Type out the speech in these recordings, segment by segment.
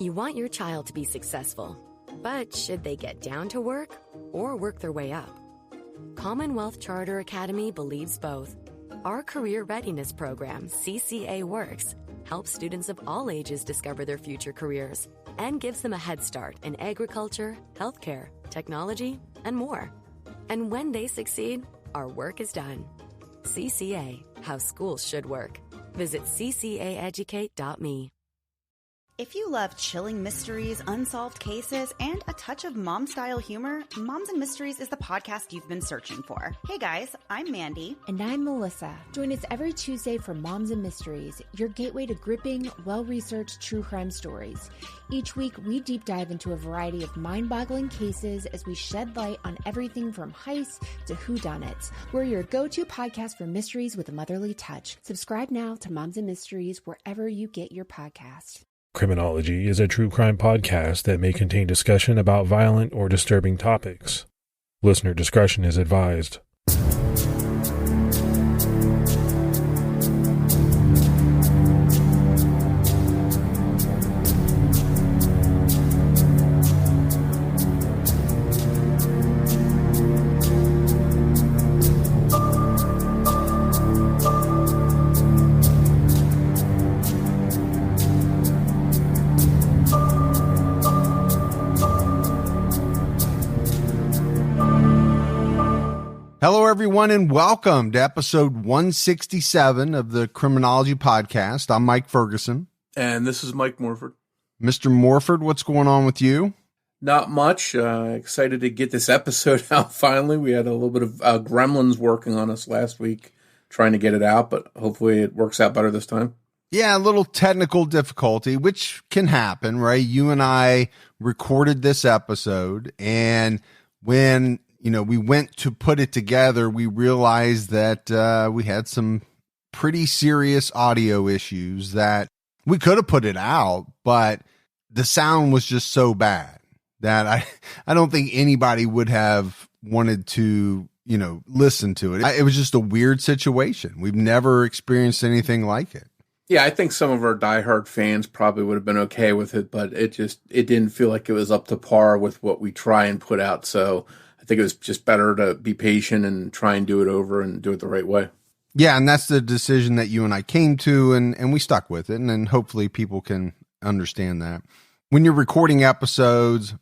You want your child to be successful, but should they get down to work or work their way up? Commonwealth Charter Academy believes both. Our career readiness program, CCA Works, helps students of all ages discover their future careers and gives them a head start in agriculture, healthcare, technology, and more. And when they succeed, our work is done. CCA, how schools should work. Visit ccaeducate.me. If you love chilling mysteries, unsolved cases, and a touch of mom-style humor, Moms and Mysteries is the podcast you've been searching for. Hey guys, I'm Mandy. And I'm Melissa. Join us every Tuesday for Moms and Mysteries, your gateway to gripping, well-researched true crime stories. Each week, we deep dive into a variety of mind-boggling cases as we shed light on everything from heists to whodunits. We're your go-to podcast for mysteries with a motherly touch. Subscribe now to Moms and Mysteries wherever you get your podcasts. Criminology is a true crime podcast that may contain discussion about violent or disturbing topics. Listener discretion is advised. Hello, everyone, and welcome to episode 167 of the Criminology podcast. I'm Mike Ferguson. And this is Mike Morford. Mr. Morford, what's going on with you? Not much. Excited to get this episode out finally. We had a little bit of gremlins working on us last week, trying to get it out, but hopefully it works out better this time. Yeah, a little technical difficulty, which can happen, right? You and I recorded this episode, and when we went to put it together, we realized that we had some pretty serious audio issues that we could have put it out, but the sound was just so bad that I don't think anybody would have wanted to, listen to it. It was just a weird situation. We've never experienced anything like it. Yeah, I think some of our diehard fans probably would have been okay with it, but it didn't feel like it was up to par with what we try and put out, so I think it was just better to be patient and try and do it over and do it the right way. Yeah, and that's the decision that you and I came to, and we stuck with it, and hopefully people can understand that. When you're recording episodes,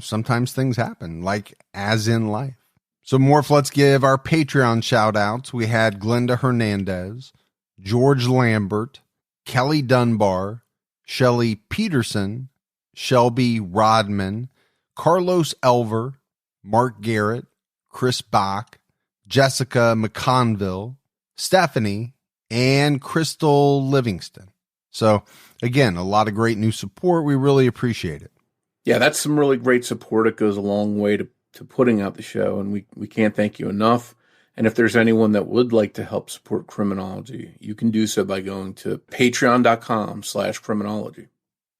sometimes things happen, like as in life. So Morph, let's give our Patreon shout-outs. We had Glenda Hernandez, George Lambert, Kelly Dunbar, Shelley Peterson, Shelby Rodman, Carlos Elver, Mark Garrett, Chris Bach, Jessica McConville, Stephanie, and Crystal Livingston. So, again, a lot of great new support. We really appreciate it. Yeah, that's some really great support. It goes a long way to putting out the show, and we can't thank you enough. And if there's anyone that would like to help support Criminology, you can do so by going to patreon.com/criminology.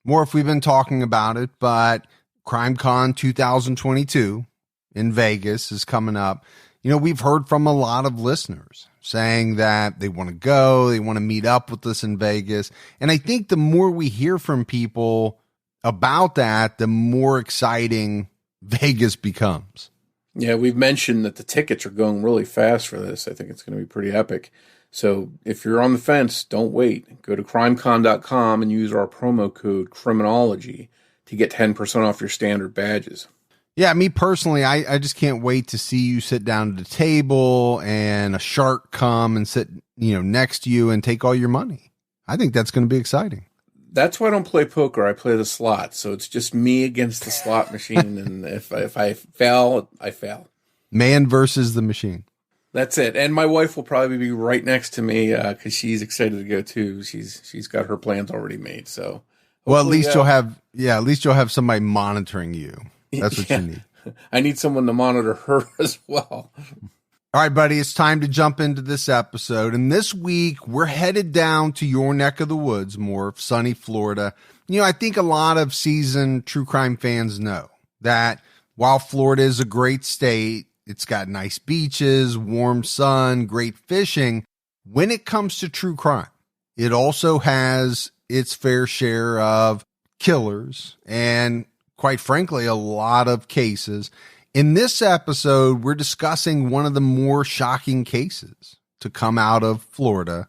More if we've been talking about it, but CrimeCon 2022 in Vegas is coming up. We've heard from a lot of listeners saying that they want to go, they want to meet up with us in Vegas. And I think the more we hear from people about that, the more exciting Vegas becomes. Yeah, we've mentioned that the tickets are going really fast for this. I think it's going to be pretty epic. So if you're on the fence, don't wait. Go to crimecon.com and use our promo code Criminology to get 10% off your standard badges. Yeah, me personally, I just can't wait to see you sit down at the table and a shark come and sit, next to you and take all your money. I think that's going to be exciting. That's why I don't play poker. I play the slots. So it's just me against the slot machine. And if I fail, I fail. Man versus the machine. That's it. And my wife will probably be right next to me because she's excited to go too. She's got her plans already made. So, well, at least you'll have somebody monitoring you. That's what you need. I need someone to monitor her as well. All right, buddy, it's time to jump into this episode. And this week, we're headed down to your neck of the woods, Morf, sunny Florida. I think a lot of seasoned true crime fans know that while Florida is a great state, it's got nice beaches, warm sun, great fishing. When it comes to true crime, it also has its fair share of killers, and quite frankly, a lot of cases. In this episode, we're discussing one of the more shocking cases to come out of Florida.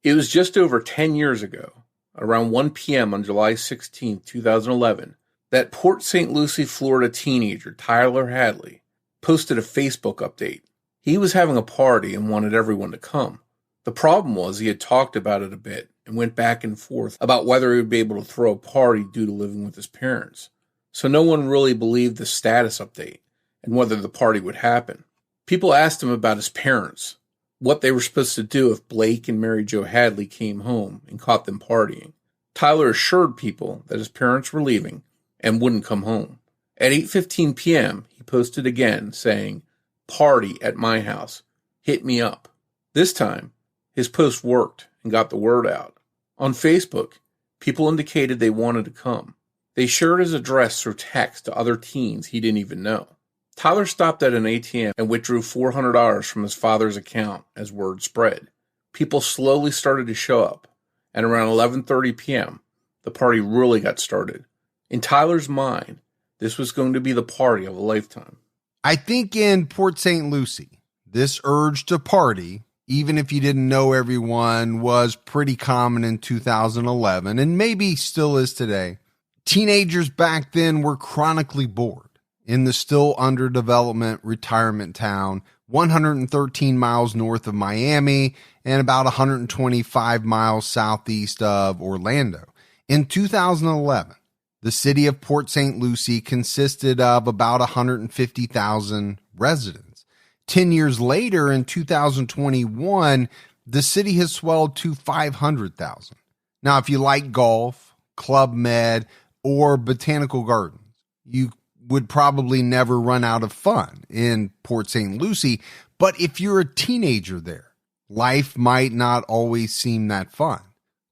It was just over 10 years ago, around 1 p.m. on July 16, 2011, that Port St. Lucie, Florida teenager Tyler Hadley posted a Facebook update. He was having a party and wanted everyone to come. The problem was he had talked about it a bit and went back and forth about whether he would be able to throw a party due to living with his parents. So no one really believed the status update and whether the party would happen. People asked him about his parents, what they were supposed to do if Blake and Mary-Jo Hadley came home and caught them partying. Tyler assured people that his parents were leaving and wouldn't come home. At 8:15 p.m., he posted again saying, "Party at my house. Hit me up." This time, his post worked and got the word out. On Facebook, people indicated they wanted to come. They shared his address through text to other teens he didn't even know. Tyler stopped at an ATM and withdrew $400 from his father's account as word spread. People slowly started to show up, and around 11:30 p.m., the party really got started. In Tyler's mind, this was going to be the party of a lifetime. I think in Port St. Lucie, this urge to party, even if you didn't know everyone, was pretty common in 2011 and maybe still is today. Teenagers back then were chronically bored in the still under development retirement town, 113 miles north of Miami and about 125 miles southeast of Orlando. In 2011, the city of Port St. Lucie consisted of about 150,000 residents. 10 years later, in 2021, the city has swelled to 500,000. Now, if you like golf, Club Med, or botanical gardens, you would probably never run out of fun in Port St. Lucie. But if you're a teenager there, life might not always seem that fun.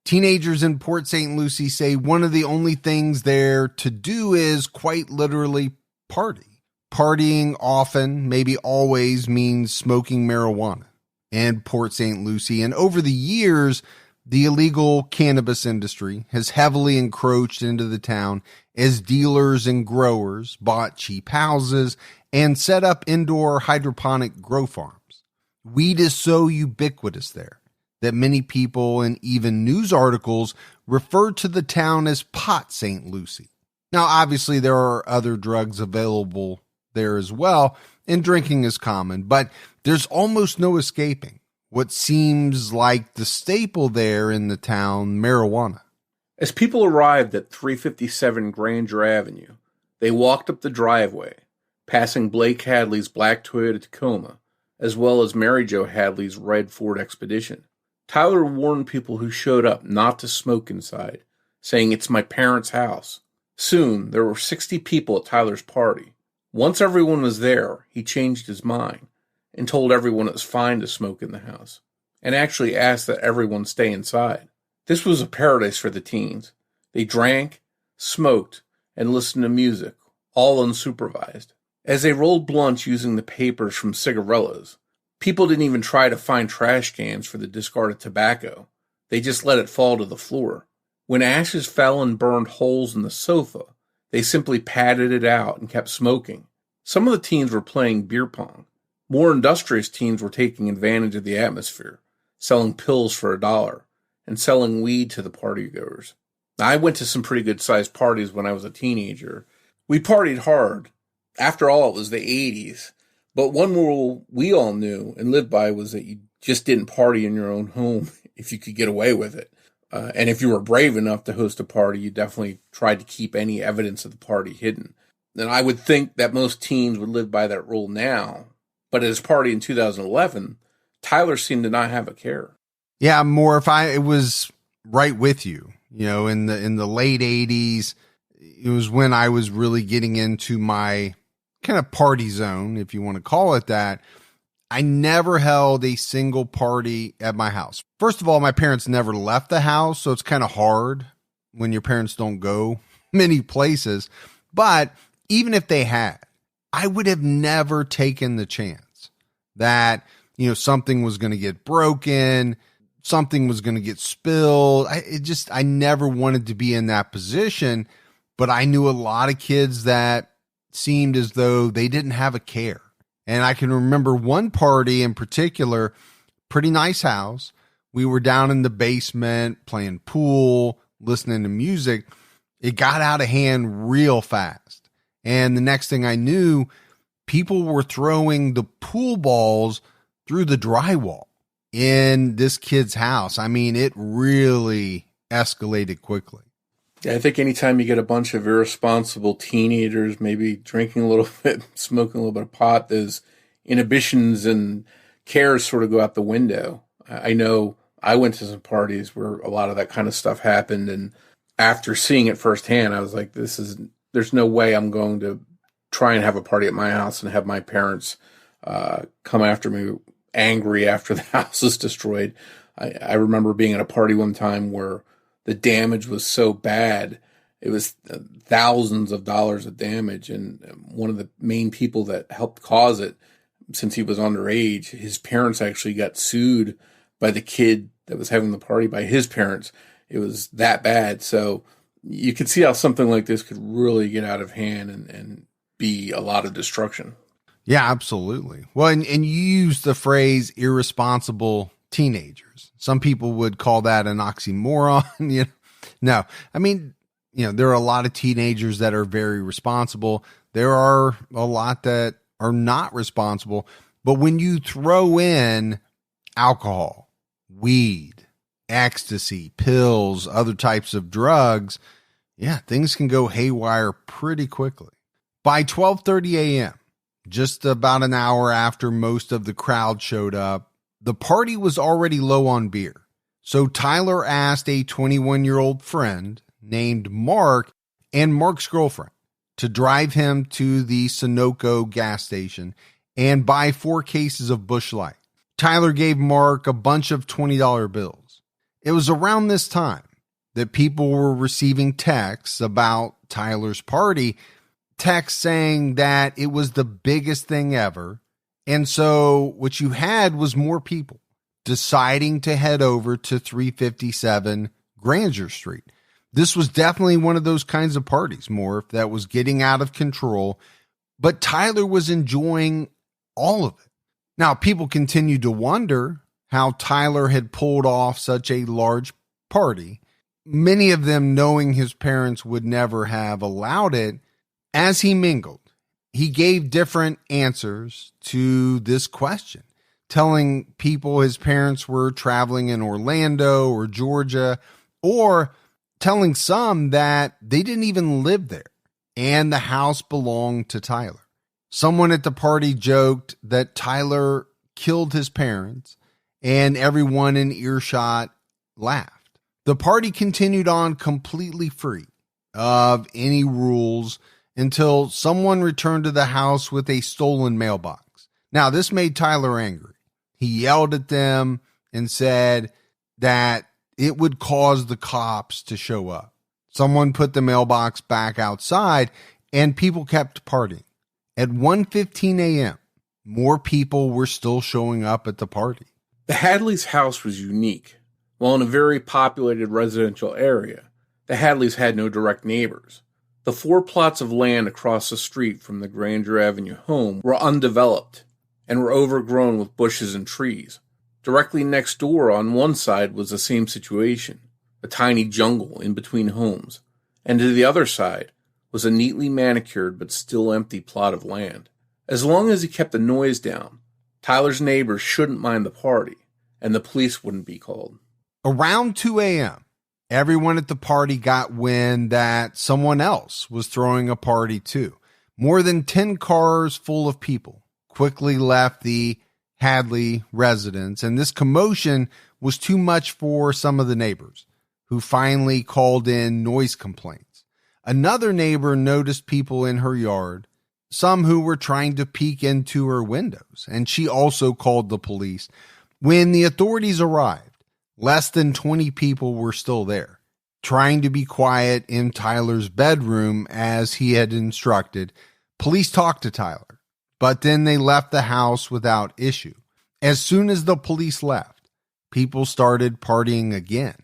Teenagers in Port St. Lucie say one of the only things there to do is quite literally party. Partying often, maybe always, means smoking marijuana in Port St. Lucie. And over the years, the illegal cannabis industry has heavily encroached into the town as dealers and growers bought cheap houses and set up indoor hydroponic grow farms. Weed is so ubiquitous there that many people and even news articles refer to the town as Pot St. Lucie. Now, obviously, there are other drugs available there as well, and drinking is common, but there's almost no escaping what seems like the staple there in the town, marijuana. As people arrived at 357 Granger Avenue, they walked up the driveway, passing Blake Hadley's black Toyota Tacoma, as well as Mary-Jo Hadley's red Ford Expedition. Tyler warned people who showed up not to smoke inside, saying, "It's my parents' house." Soon, there were 60 people at Tyler's party. Once everyone was there, he changed his mind and told everyone it was fine to smoke in the house, and actually asked that everyone stay inside. This was a paradise for the teens. They drank, smoked, and listened to music, all unsupervised. As they rolled blunts using the papers from cigarillos, people didn't even try to find trash cans for the discarded tobacco. They just let it fall to the floor. When ashes fell and burned holes in the sofa, they simply patted it out and kept smoking. Some of the teens were playing beer pong. More industrious teens were taking advantage of the atmosphere, selling pills for $1 and selling weed to the partygoers. I went to some pretty good-sized parties when I was a teenager. We partied hard. After all, it was the 80s. But one rule we all knew and lived by was that you just didn't party in your own home if you could get away with it. And if you were brave enough to host a party, you definitely tried to keep any evidence of the party hidden. And I would think that most teens would live by that rule now. But at his party in 2011, Tyler seemed to not have a care. Yeah, Morf, it was right with you. You know, in the late 80s, it was when I was really getting into my kind of party zone, if you want to call it that. I never held a single party at my house. First of all, my parents never left the house, so it's kind of hard when your parents don't go many places. But even if they had, I would have never taken the chance that, you know, something was going to get broken, something was going to get spilled. I never wanted to be in that position, but I knew a lot of kids that seemed as though they didn't have a care. And I can remember one party in particular, pretty nice house. We were down in the basement playing pool, listening to music. It got out of hand real fast. And the next thing I knew, people were throwing the pool balls through the drywall in this kid's house. I mean, it really escalated quickly. Yeah, I think anytime you get a bunch of irresponsible teenagers, maybe drinking a little bit, smoking a little bit of pot, those inhibitions and cares sort of go out the window. I know I went to some parties where a lot of that kind of stuff happened. And after seeing it firsthand, I was like, there's no way I'm going to try and have a party at my house and have my parents come after me angry after the house is destroyed. I remember being at a party one time where the damage was so bad. It was thousands of dollars of damage. And one of the main people that helped cause it, since he was underage, his parents actually got sued by the kid that was having the party, by his parents. It was that bad. So you could see how something like this could really get out of hand and be a lot of destruction. Yeah, absolutely. Well, and you use the phrase irresponsible teenagers. Some people would call that an oxymoron. No, I mean, there are a lot of teenagers that are very responsible. There are a lot that are not responsible. But when you throw in alcohol, weed, ecstasy, pills, other types of drugs, things can go haywire pretty quickly. By 12:30 a.m., just about an hour after most of the crowd showed up, the party was already low on beer. So Tyler asked a 21-year-old friend named Mark and Mark's girlfriend to drive him to the Sunoco gas station and buy 4 cases of Busch Light. Tyler gave Mark a bunch of $20 bills. It was around this time that people were receiving texts about Tyler's party, texts saying that it was the biggest thing ever. And so what you had was more people deciding to head over to 357 Grandeur Street. This was definitely one of those kinds of parties, Morf, that was getting out of control, but Tyler was enjoying all of it. Now, people continued to wonder how Tyler had pulled off such a large party, many of them knowing his parents would never have allowed it. As he mingled, he gave different answers to this question, telling people his parents were traveling in Orlando or Georgia, or telling some that they didn't even live there and the house belonged to Tyler. Someone at the party joked that Tyler killed his parents, and everyone in earshot laughed. The party continued on completely free of any rules until someone returned to the house with a stolen mailbox. Now, this made Tyler angry. He yelled at them and said that it would cause the cops to show up. Someone put the mailbox back outside, and people kept partying. At 1:15 a.m., more people were still showing up at the party. The Hadley's house was unique. While in a very populated residential area, the Hadleys had no direct neighbors. The 4 plots of land across the street from the Grandeur Avenue home were undeveloped and were overgrown with bushes and trees. Directly next door on one side was the same situation, a tiny jungle in between homes, and to the other side was a neatly manicured but still empty plot of land. As long as he kept the noise down, Tyler's neighbors shouldn't mind the party, and the police wouldn't be called. Around 2 a.m., everyone at the party got wind that someone else was throwing a party too. More than 10 cars full of people quickly left the Hadley residence, and this commotion was too much for some of the neighbors, who finally called in noise complaints. Another neighbor noticed people in her yard, some who were trying to peek into her windows, and she also called the police. When the authorities arrived, less than 20 people were still there, trying to be quiet in Tyler's bedroom as he had instructed. Police talked to Tyler, but then they left the house without issue. As soon as the police left, people started partying again.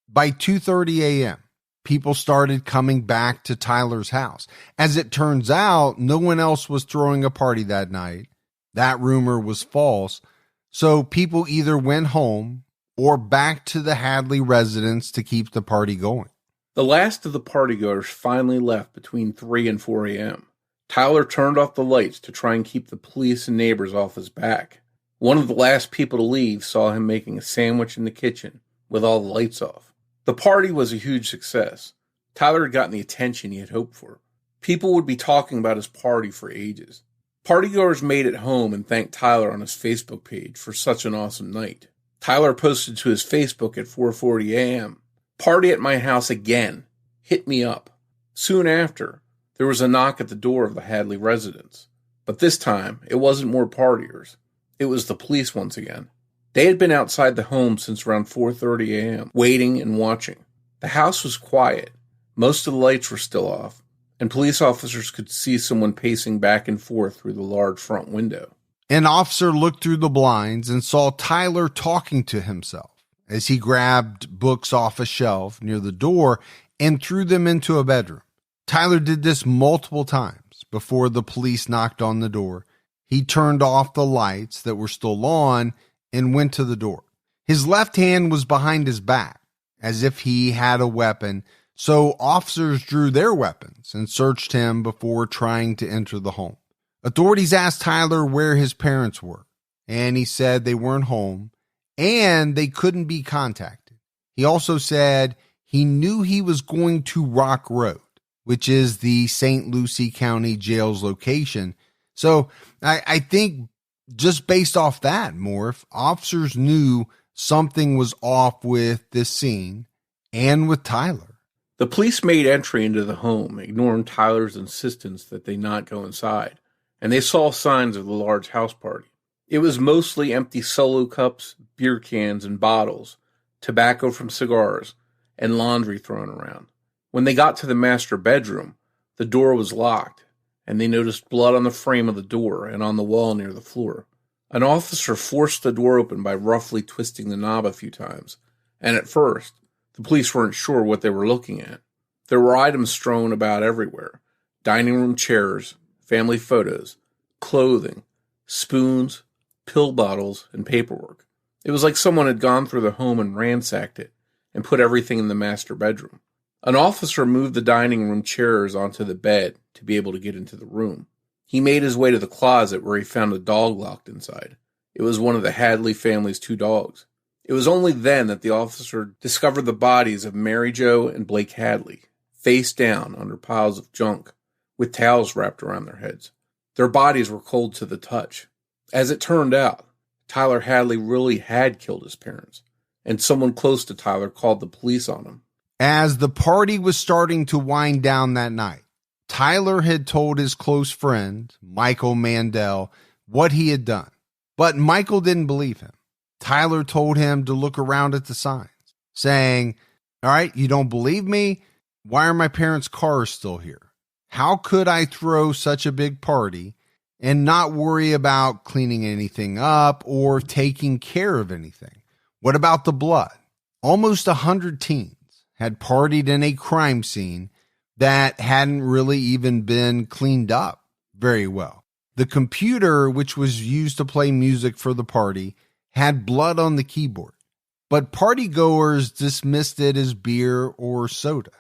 By 2:30 a.m., people started coming back to Tyler's house. As it turns out, no one else was throwing a party that night. That rumor was false. So people either went home or back to the Hadley residence to keep the party going. The last of the partygoers finally left between 3 and 4 a.m. Tyler turned off the lights to try and keep the police and neighbors off his back. One of the last people to leave saw him making a sandwich in the kitchen with all the lights off. The party was a huge success. Tyler had gotten the attention he had hoped for. People would be talking about his party for ages. Partygoers made it home and thanked Tyler on his Facebook page for such an awesome night. Tyler posted to his Facebook at 4:40 a.m., "Party at my house again. Hit me up." Soon after, there was a knock at the door of the Hadley residence. But this time, it wasn't more partiers. It was the police once again. They had been outside the home since around 4:30 a.m., waiting and watching. The house was quiet. Most of the lights were still off, and police officers could see someone pacing back and forth through the large front window. An officer looked through the blinds and saw Tyler talking to himself as he grabbed books off a shelf near the door and threw them into a bedroom. Tyler did this multiple times before the police knocked on the door. He turned off the lights that were still on and went to the door. His left hand was behind his back, as if he had a weapon, so officers drew their weapons and searched him before trying to enter the home. Authorities asked Tyler where his parents were, and he said they weren't home and they couldn't be contacted. He also said he knew he was going to Rock Road, which is the St. Lucie County Jail's location. So I think just based off that, Morf, officers knew something was off with this scene and with Tyler. The police made entry into the home, ignoring Tyler's insistence that they not go inside, and they saw signs of the large house party. It was mostly empty solo cups, beer cans, and bottles, tobacco from cigars, and laundry thrown around. When they got to the master bedroom, the door was locked, and they noticed blood on the frame of the door and on the wall near the floor. An officer forced the door open by roughly twisting the knob a few times, and at first, the police weren't sure what they were looking at. There were items strewn about everywhere: dining room chairs, family photos, clothing, spoons, pill bottles, and paperwork. It was like someone had gone through the home and ransacked it and put everything in the master bedroom. An officer moved the dining room chairs onto the bed to be able to get into the room. He made his way to the closet where he found a dog locked inside. It was one of the Hadley family's 2 dogs. It was only then that the officer discovered the bodies of Mary-Jo and Blake Hadley, face down under piles of junk, with towels wrapped around their heads. Their bodies were cold to the touch. As it turned out, Tyler Hadley really had killed his parents, and someone close to Tyler called the police on him. As the party was starting to wind down that night, Tyler had told his close friend, Michael Mandel, what he had done. But Michael didn't believe him. Tyler told him to look around at the signs, saying, "All right, you don't believe me? Why are my parents' cars still here? How could I throw such a big party and not worry about cleaning anything up or taking care of anything? What about the blood? Almost 100 teens had partied in a crime scene that hadn't really even been cleaned up very well. The computer, which was used to play music for the party, had blood on the keyboard, but partygoers dismissed it as beer or soda.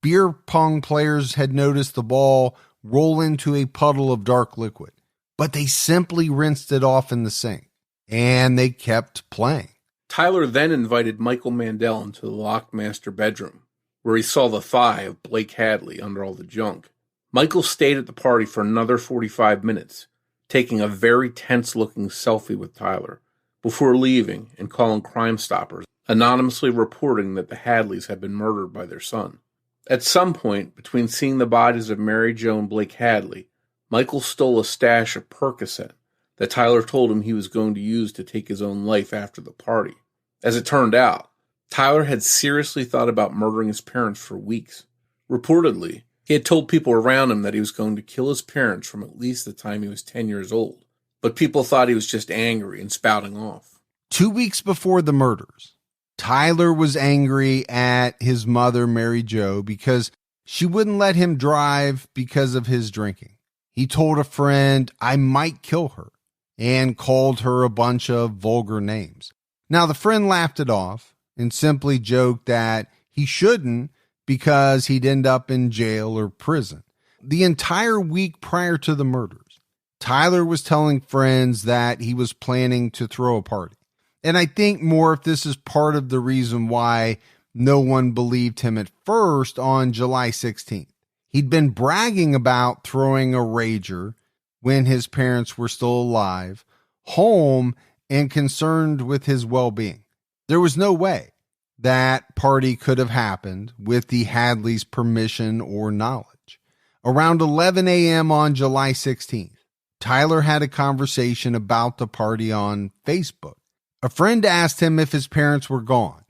Beer pong players had noticed the ball roll into a puddle of dark liquid, but they simply rinsed it off in the sink, and they kept playing. Tyler then invited Michael Mandel into the locked master bedroom, where he saw the thigh of Blake Hadley under all the junk. Michael stayed at the party for another 45 minutes, taking a very tense-looking selfie with Tyler, before leaving and calling Crime Stoppers, anonymously reporting that the Hadleys had been murdered by their son. At some point, between seeing the bodies of Mary-Jo and Blake Hadley, Michael stole a stash of Percocet that Tyler told him he was going to use to take his own life after the party. As it turned out, Tyler had seriously thought about murdering his parents for weeks. Reportedly, he had told people around him that he was going to kill his parents from at least the time he was 10 years old, but people thought he was just angry and spouting off. 2 weeks before the murders, Tyler was angry at his mother, Mary-Jo, because she wouldn't let him drive because of his drinking. He told a friend, "I might kill her," and called her a bunch of vulgar names. Now, the friend laughed it off and simply joked that he shouldn't because he'd end up in jail or prison. The entire week prior to the murders, Tyler was telling friends that he was planning to throw a party. And I think more if this is part of the reason why no one believed him at first on July 16th. He'd been bragging about throwing a rager when his parents were still alive, home, and concerned with his well-being. There was no way that party could have happened with the Hadleys' permission or knowledge. Around 11 a.m. on July 16th, Tyler had a conversation about the party on Facebook. A friend asked him if his parents were gone,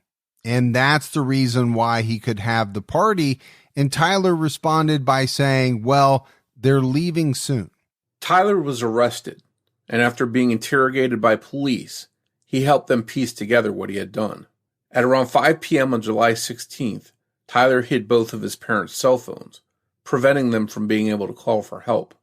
and that's the reason why he could have the party, and Tyler responded by saying, "Well, they're leaving soon." Tyler was arrested, and after being interrogated by police, he helped them piece together what he had done. At around 5 p.m. on July 16th, Tyler hid both of his parents' cell phones, preventing them from being able to call for help.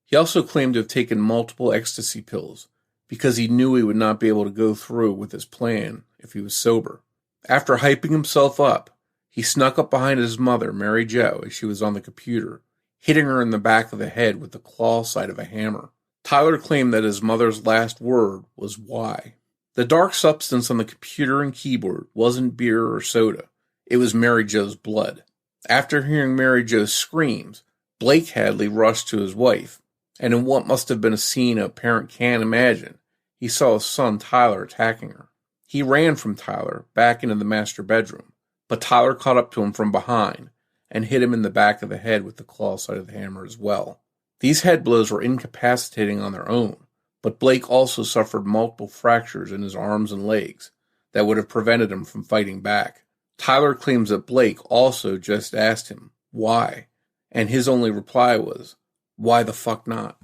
He also claimed to have taken multiple ecstasy pills because he knew he would not be able to go through with his plan if he was sober. After hyping himself up, he snuck up behind his mother, Mary-Jo, as she was on the computer, hitting her in the back of the head with the claw side of a hammer. Tyler claimed that his mother's last word was "why." The dark substance on the computer and keyboard wasn't beer or soda. It was Mary-Jo's blood. After hearing Mary-Jo's screams, Blake Hadley rushed to his wife, and in what must have been a scene a parent can't imagine, he saw his son Tyler attacking her. He ran from Tyler back into the master bedroom, but Tyler caught up to him from behind and hit him in the back of the head with the claw side of the hammer as well. These head blows were incapacitating on their own, but Blake also suffered multiple fractures in his arms and legs that would have prevented him from fighting back. Tyler claims that Blake also just asked him, "Why?" And his only reply was, "Why the fuck not?"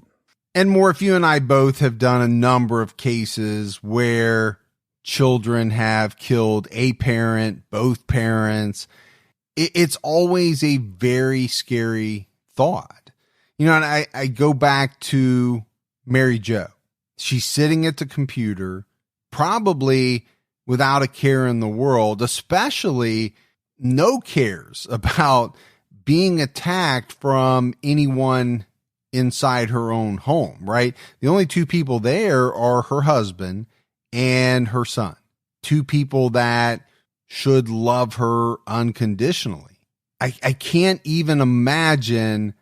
And Morf, you and I both have done a number of cases where children have killed a parent, both parents. It's always a very scary thought. You know, and I go back to Mary-Jo. She's sitting at the computer, probably without a care in the world, especially no cares about being attacked from anyone inside her own home, right? The only two people there are her husband and her son, two people that should love her unconditionally. I can't even imagine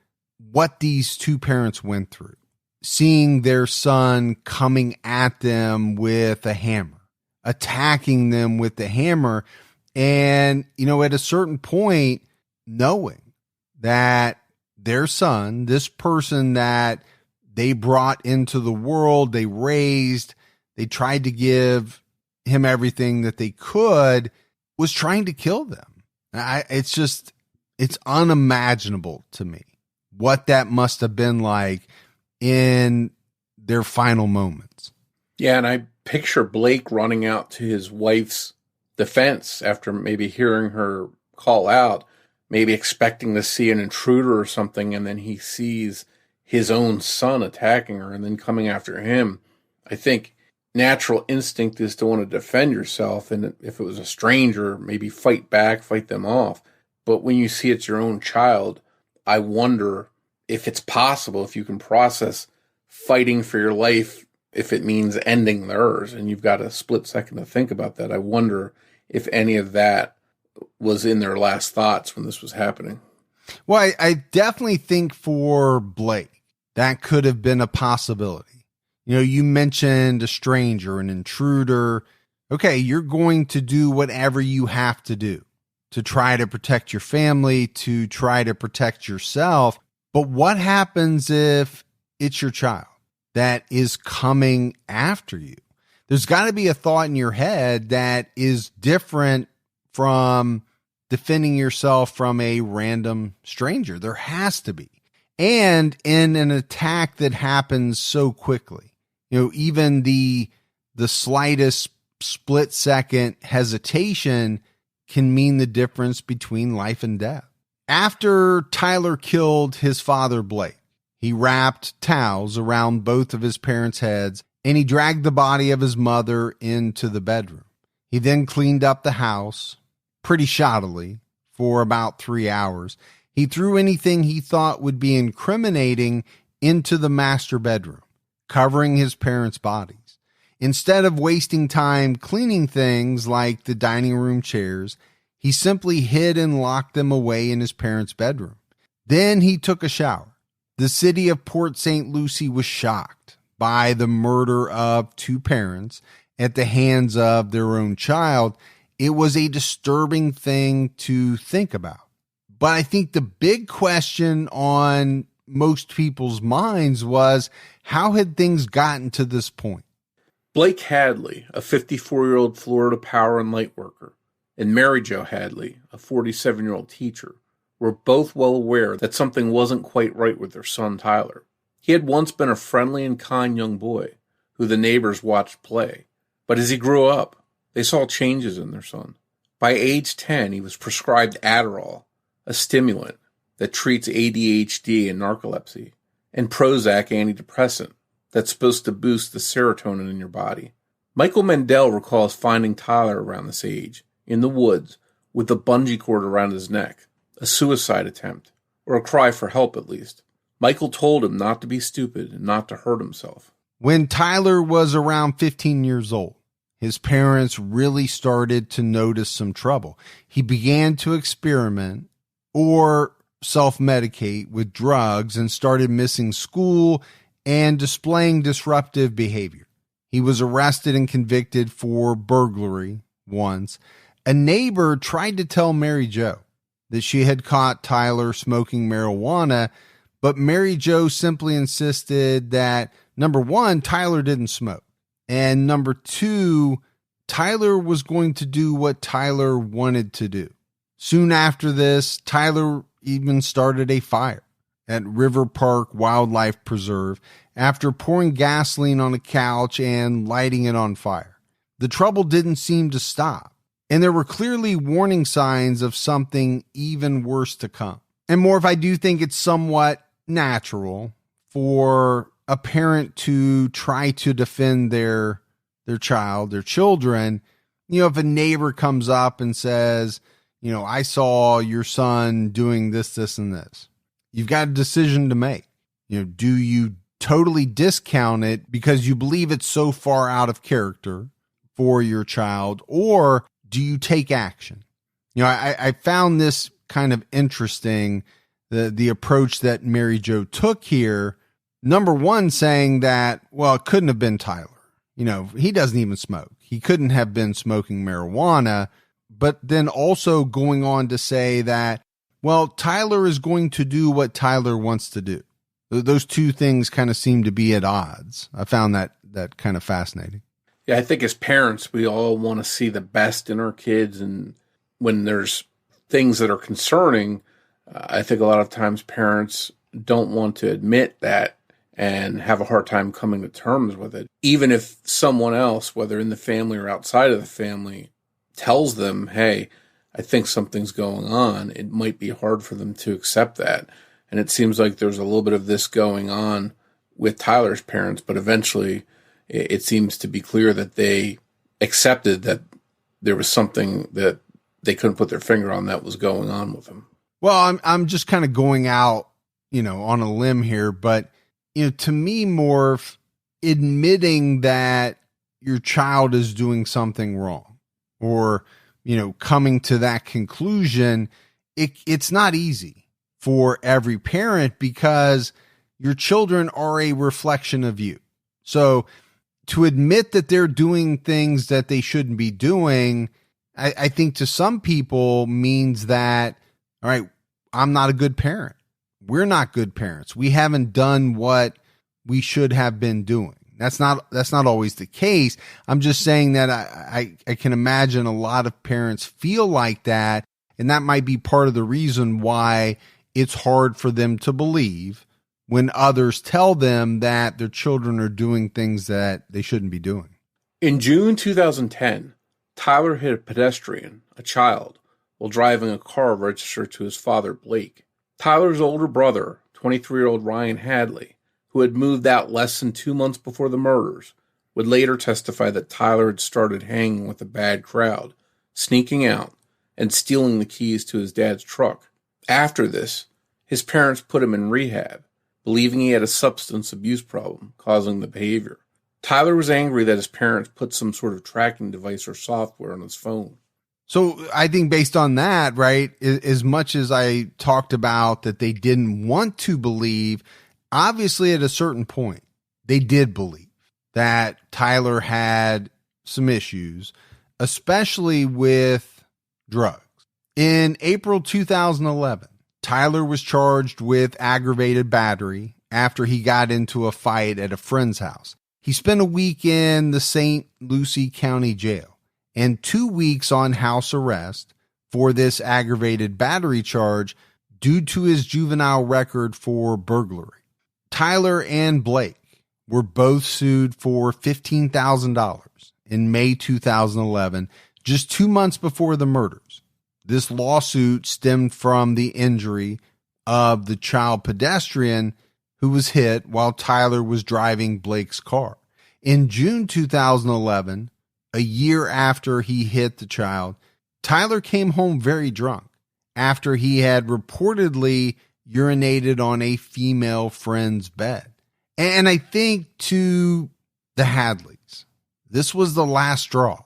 what these two parents went through, seeing their son coming at them with a hammer, attacking them with the hammer. And, you know, at a certain point, knowing that their son, this person that they brought into the world, they raised, they tried to give him everything that they could, was trying to kill them. It's unimaginable to me what that must have been like in their final moments. Yeah, and I picture Blake running out to his wife's defense after maybe hearing her call out, maybe expecting to see an intruder or something, and then he sees his own son attacking her and then coming after him. I think natural instinct is to want to defend yourself, and if it was a stranger, maybe fight back, fight them off. But when you see it's your own child, I wonder if it's possible, if you can process fighting for your life, if it means ending theirs, and you've got a split second to think about that. I wonder if any of that was in their last thoughts when this was happening. Well, I definitely think for Blake, that could have been a possibility. You know, you mentioned a stranger, an intruder. Okay, you're going to do whatever you have to do to try to protect your family, to try to protect yourself. But what happens if it's your child that is coming after you? There's got to be a thought in your head that is different from defending yourself from a random stranger. There has to be. And in an attack that happens so quickly, you know, even the slightest split-second hesitation can mean the difference between life and death. After Tyler killed his father, Blake, he wrapped towels around both of his parents' heads, and he dragged the body of his mother into the bedroom. He then cleaned up the house pretty shoddily for about 3 hours. He threw anything he thought would be incriminating into the master bedroom, covering his parents' bodies. Instead of wasting time cleaning things like the dining room chairs, he simply hid and locked them away in his parents' bedroom. Then he took a shower. The city of Port St. Lucie was shocked by the murder of 2 parents at the hands of their own child. It was a disturbing thing to think about. But I think the big question on most people's minds was, how had things gotten to this point? Blake Hadley, a 54-year-old Florida power and light worker, and Mary-Jo Hadley, a 47-year-old teacher, were both well aware that something wasn't quite right with their son Tyler. He had once been a friendly and kind young boy who the neighbors watched play. But as he grew up, they saw changes in their son. By age 10, he was prescribed Adderall, a stimulant that treats ADHD and narcolepsy, and Prozac antidepressant that's supposed to boost the serotonin in your body. Michael Mendel recalls finding Tyler around this age, in the woods, with a bungee cord around his neck, a suicide attempt, or a cry for help at least. Michael told him not to be stupid and not to hurt himself. When Tyler was around 15 years old, his parents really started to notice some trouble. He began to experiment or self-medicate with drugs and started missing school and displaying disruptive behavior. He was arrested and convicted for burglary once. A neighbor tried to tell Mary-Jo that she had caught Tyler smoking marijuana, but Mary-Jo simply insisted that, number one, Tyler didn't smoke, and number two, Tyler was going to do what Tyler wanted to do. Soon after this, Tyler even started a fire at River Park Wildlife Preserve after pouring gasoline on a couch and lighting it on fire. The trouble didn't seem to stop, and there were clearly warning signs of something even worse to come. And Morf, I do think it's somewhat natural for a parent to try to defend their child, their children. You know, if a neighbor comes up and says, you know, I saw your son doing this, this, and this, you've got a decision to make. You know, do you totally discount it because you believe it's so far out of character for your child, or do you take action? You know, I found this kind of interesting, the approach that Mary-Jo took here. Number one, saying that, well, it couldn't have been Tyler. You know, he doesn't even smoke. He couldn't have been smoking marijuana. But then also going on to say that, well, Tyler is going to do what Tyler wants to do. Those two things kind of seem to be at odds. I found that kind of fascinating. Yeah, I think as parents, we all want to see the best in our kids. And when there's things that are concerning, I think a lot of times parents don't want to admit that and have a hard time coming to terms with it. Even if someone else, whether in the family or outside of the family, tells them, hey, I think something's going on, it might be hard for them to accept that. And it seems like there's a little bit of this going on with Tyler's parents, but eventually it seems to be clear that they accepted that there was something that they couldn't put their finger on that was going on with him. Well, I'm just kind of going out, you know, on a limb here, but, you know, to me, Morf, admitting that your child is doing something wrong or, you know, coming to that conclusion, it's not easy for every parent because your children are a reflection of you. So to admit that they're doing things that they shouldn't be doing, I think to some people means that, all right, I'm not a good parent. We're not good parents. We haven't done what we should have been doing. That's not always the case. I'm just saying that I can imagine a lot of parents feel like that, and that might be part of the reason why it's hard for them to believe when others tell them that their children are doing things that they shouldn't be doing. In June 2010, Tyler hit a pedestrian, a child, while driving a car registered to his father, Blake. Tyler's older brother, 23-year-old Ryan Hadley, who had moved out less than 2 months before the murders, would later testify that Tyler had started hanging with a bad crowd, sneaking out, and stealing the keys to his dad's truck. After this, his parents put him in rehab, believing he had a substance abuse problem causing the behavior. Tyler was angry that his parents put some sort of tracking device or software on his phone. So I think based on that, right, as much as I talked about that they didn't want to believe, obviously at a certain point, they did believe that Tyler had some issues, especially with drugs. In April 2011, Tyler was charged with aggravated battery after he got into a fight at a friend's house. He spent a week in the St. Lucie County Jail and 2 weeks on house arrest for this aggravated battery charge due to his juvenile record for burglary. Tyler and Blake were both sued for $15,000 in May 2011, just 2 months before the murders. This lawsuit stemmed from the injury of the child pedestrian who was hit while Tyler was driving Blake's car. In June 2011, a year after he hit the child, Tyler came home very drunk after he had reportedly urinated on a female friend's bed. And I think to the Hadleys, this was the last straw.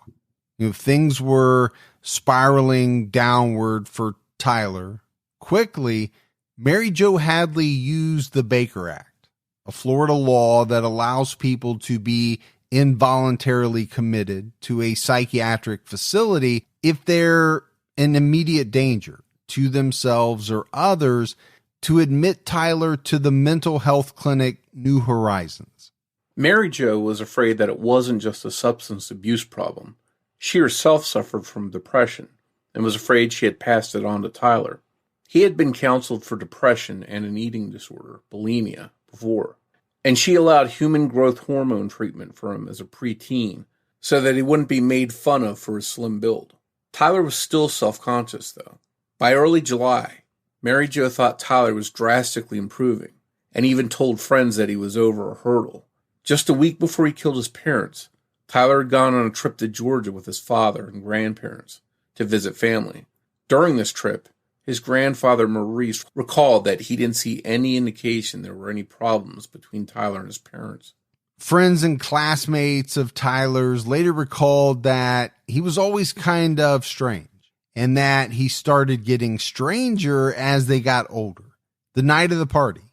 Things were spiraling downward for Tyler. Quickly, Mary-Jo Hadley used the Baker Act, a Florida law that allows people to be involuntarily committed to a psychiatric facility if they're in immediate danger to themselves or others, to admit Tyler to the mental health clinic New Horizons. Mary-Jo was afraid that it wasn't just a substance abuse problem. She herself suffered from depression and was afraid she had passed it on to Tyler. He had been counseled for depression and an eating disorder, bulimia, before, and she allowed human growth hormone treatment for him as a preteen so that he wouldn't be made fun of for his slim build. Tyler was still self-conscious, though. By early July, Mary-Jo thought Tyler was drastically improving and even told friends that he was over a hurdle. Just a week before he killed his parents, Tyler had gone on a trip to Georgia with his father and grandparents to visit family. During this trip, his grandfather Maurice recalled that he didn't see any indication there were any problems between Tyler and his parents. Friends and classmates of Tyler's later recalled that he was always kind of strange and that he started getting stranger as they got older. The night of the party,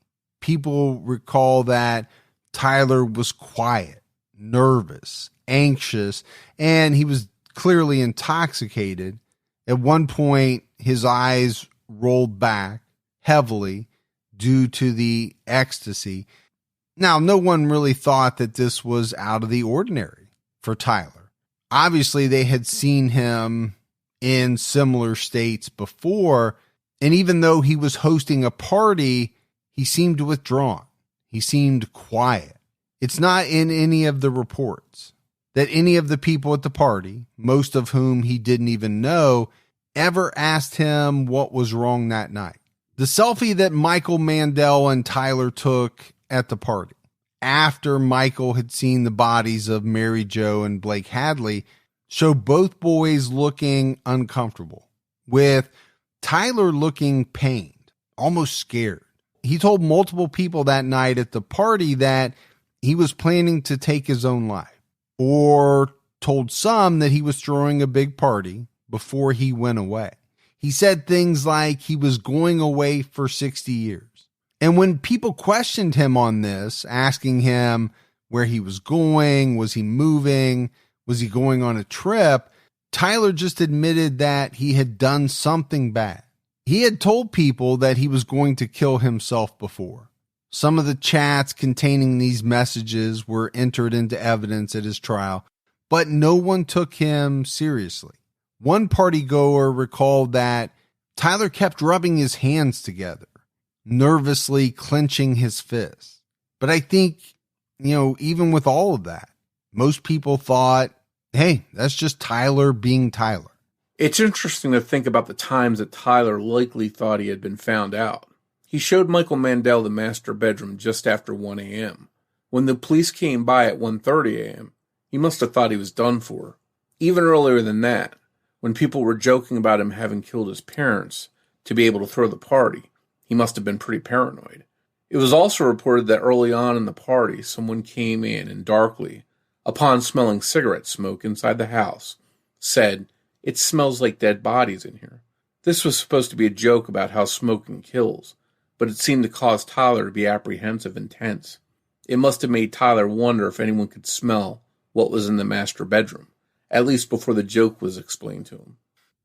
people recall that Tyler was quiet, nervous, anxious, and he was clearly intoxicated. At one point, his eyes rolled back heavily due to the ecstasy. Now, no one really thought that this was out of the ordinary for Tyler. Obviously, they had seen him in similar states before, and even though he was hosting a party, he seemed withdrawn. He seemed quiet. It's not in any of the reports that any of the people at the party, most of whom he didn't even know, ever asked him what was wrong that night. The selfie that Michael Mandel and Tyler took at the party, after Michael had seen the bodies of Mary-Jo and Blake Hadley, showed both boys looking uncomfortable, with Tyler looking pained, almost scared. He told multiple people that night at the party that he was planning to take his own life, or told some that he was throwing a big party before he went away. He said things like he was going away for 60 years. And when people questioned him on this, asking him where he was going, was he moving, was he going on a trip, Tyler just admitted that he had done something bad. He had told people that he was going to kill himself before. Some of the chats containing these messages were entered into evidence at his trial, but no one took him seriously. One partygoer recalled that Tyler kept rubbing his hands together, nervously clenching his fists. But I think, even with all of that, Most people thought, hey, that's just Tyler being Tyler. It's interesting to think about the times that Tyler likely thought he had been found out. He showed Michael Mandel the master bedroom just after 1 a.m. When the police came by at 1:30 a.m., he must have thought he was done for. Even earlier than that, when people were joking about him having killed his parents to be able to throw the party, he must have been pretty paranoid. It was also reported that early on in the party, someone came in and darkly, upon smelling cigarette smoke inside the house, said, "It smells like dead bodies in here." This was supposed to be a joke about how smoking kills, but it seemed to cause Tyler to be apprehensive and tense. It must have made Tyler wonder if anyone could smell what was in the master bedroom, at least before the joke was explained to him.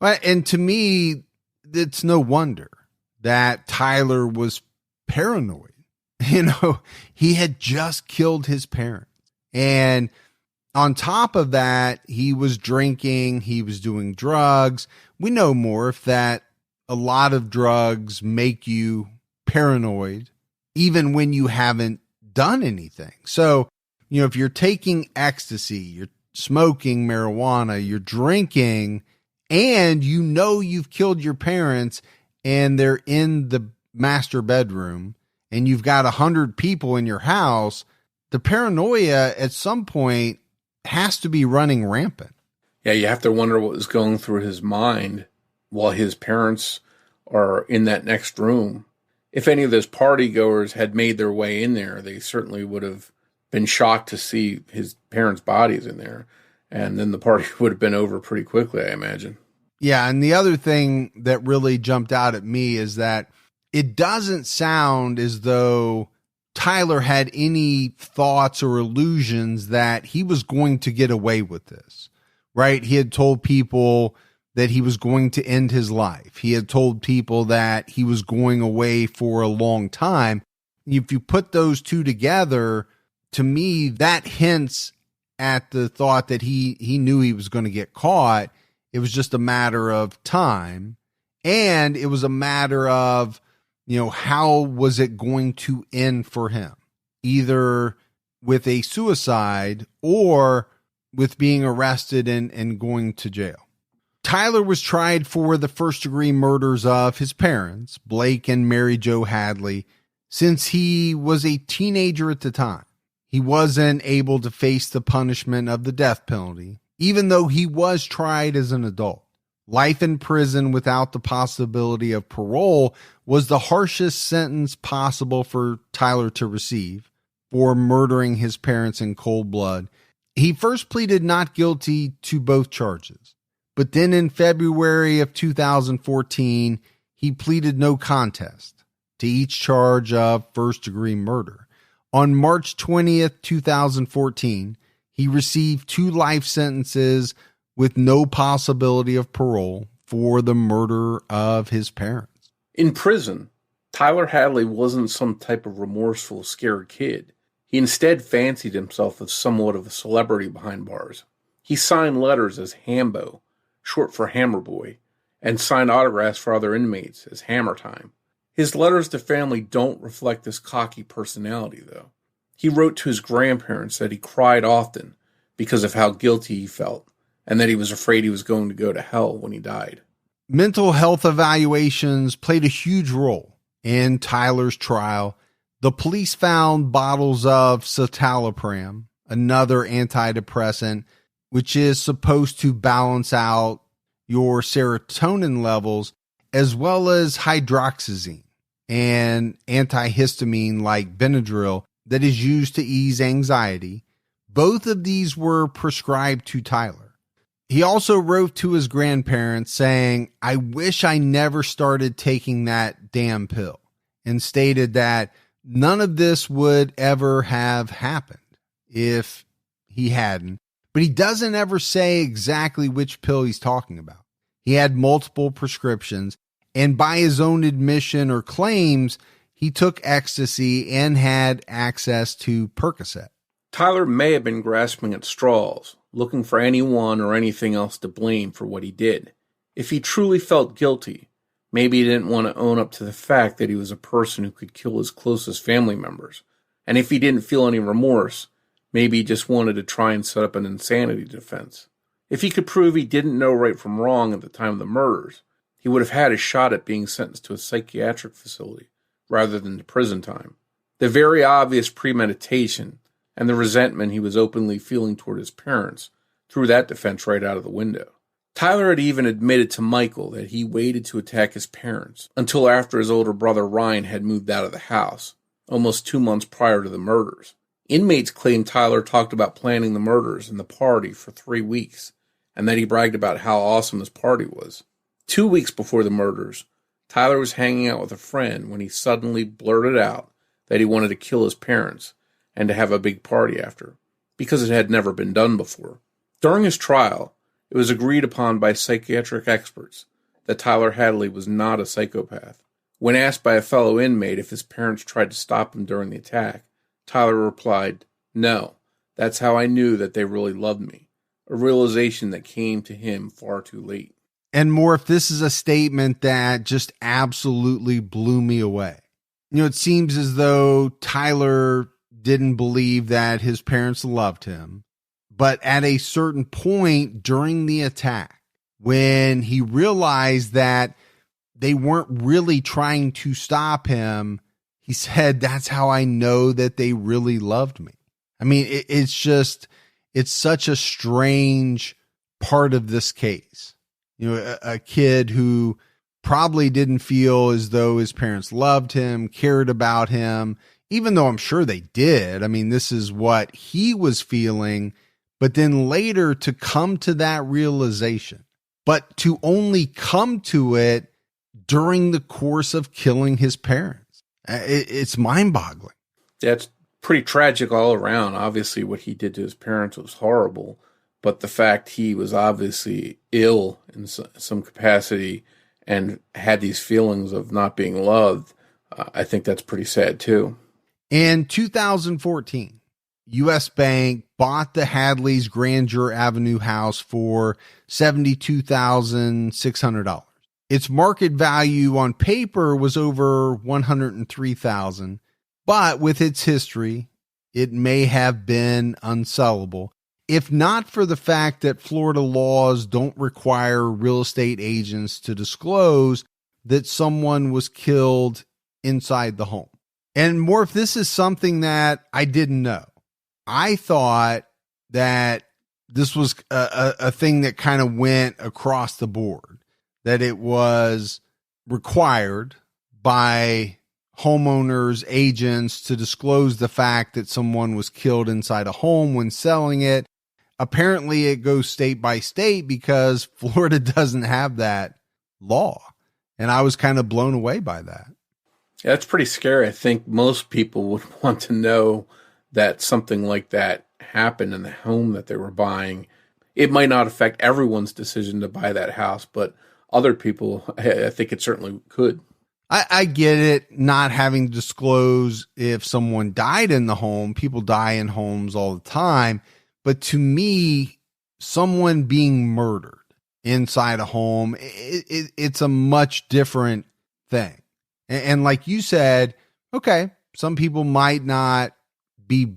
And to me, it's no wonder that Tyler was paranoid. He had just killed his parents. And on top of that, he was drinking, he was doing drugs. We know, Morf, that a lot of drugs make you paranoid, even when you haven't done anything. So, if you're taking ecstasy, you're smoking marijuana, you're drinking, and you've killed your parents and they're in the master bedroom and you've got 100 people in your house, the paranoia at some point has to be running rampant. Yeah, you have to wonder what was going through his mind while his parents are in that next room. If any of those partygoers had made their way in there, they certainly would have been shocked to see his parents' bodies in there. And then the party would have been over pretty quickly, I imagine. Yeah, and the other thing that really jumped out at me is that it doesn't sound as though Tyler had any thoughts or illusions that he was going to get away with this, right? He had told people that he was going to end his life. He had told people that he was going away for a long time. If you put those two together, to me, that hints at the thought that he knew he was going to get caught. It was just a matter of time. And it was a matter of, how was it going to end for him? Either with a suicide or with being arrested and going to jail. Tyler was tried for the first-degree murders of his parents, Blake and Mary-Jo Hadley, since he was a teenager at the time. He wasn't able to face the punishment of the death penalty, even though he was tried as an adult. Life in prison without the possibility of parole was the harshest sentence possible for Tyler to receive for murdering his parents in cold blood. He first pleaded not guilty to both charges, but then in February of 2014, he pleaded no contest to each charge of first-degree murder. On March 20th, 2014, he received 2 life sentences with no possibility of parole for the murder of his parents. In prison, Tyler Hadley wasn't some type of remorseful, scared kid. He instead fancied himself as somewhat of a celebrity behind bars. He signed letters as Hambo, short for Hammer Boy, and signed autographs for other inmates as Hammer Time. His letters to family don't reflect this cocky personality, though. He wrote to his grandparents that he cried often because of how guilty he felt, and that he was afraid he was going to go to hell when he died. Mental health evaluations played a huge role in Tyler's trial. The police found bottles of citalopram, another antidepressant, which is supposed to balance out your serotonin levels, as well as hydroxyzine, an antihistamine like Benadryl that is used to ease anxiety. Both of these were prescribed to Tyler. He also wrote to his grandparents saying, "I wish I never started taking that damn pill," and stated that none of this would ever have happened if he hadn't. But he doesn't ever say exactly which pill he's talking about. He had multiple prescriptions, and by his own admission or claims, he took ecstasy and had access to Percocet. Tyler may have been grasping at straws, looking for anyone or anything else to blame for what he did. If he truly felt guilty, maybe he didn't want to own up to the fact that he was a person who could kill his closest family members. And if he didn't feel any remorse, Maybe he just wanted to try and set up an insanity defense. If he could prove he didn't know right from wrong at the time of the murders, he would have had a shot at being sentenced to a psychiatric facility rather than to prison time. The very obvious premeditation and the resentment he was openly feeling toward his parents threw that defense right out of the window. Tyler had even admitted to Michael that he waited to attack his parents until after his older brother Ryan had moved out of the house, almost 2 months prior to the murders. Inmates claimed Tyler talked about planning the murders and the party for 3 weeks, and that he bragged about how awesome his party was. 2 weeks before the murders, Tyler was hanging out with a friend when he suddenly blurted out that he wanted to kill his parents and to have a big party after, because it had never been done before. During his trial, it was agreed upon by psychiatric experts that Tyler Hadley was not a psychopath. When asked by a fellow inmate if his parents tried to stop him during the attack, Tyler replied, "No, that's how I knew that they really loved me," a realization that came to him far too late. And Morf, this is a statement that just absolutely blew me away. It seems as though Tyler didn't believe that his parents loved him. But at a certain point during the attack, when he realized that they weren't really trying to stop him, he said, "That's how I know that they really loved me." I mean, it's such a strange part of this case. A kid who probably didn't feel as though his parents loved him, cared about him, even though I'm sure they did. I mean, this is what he was feeling. But then later to come to that realization, but to only come to it during the course of killing his parents. It's mind-boggling. That's pretty tragic all around. Obviously, what he did to his parents was horrible, but the fact he was obviously ill in some capacity and had these feelings of not being loved, I think that's pretty sad too. In 2014, U.S. Bank bought the Hadleys' Grandeur Avenue house for $72,600. Its market value on paper was over $103,000, but with its history, it may have been unsellable, if not for the fact that Florida laws don't require real estate agents to disclose that someone was killed inside the home. And Morf, this is something that I didn't know. I thought that this was a thing that kind of went across the board, that it was required by homeowners, agents to disclose the fact that someone was killed inside a home when selling it. Apparently it goes state by state because Florida doesn't have that law. And I was kind of blown away by that. Yeah, that's pretty scary. I think most people would want to know that something like that happened in the home that they were buying. It might not affect everyone's decision to buy that house, but other people, I think it certainly could. I get it, not having to disclose if someone died in the home. People die in homes all the time. But to me, someone being murdered inside a home, it's a much different thing. And like you said, okay, some people might not be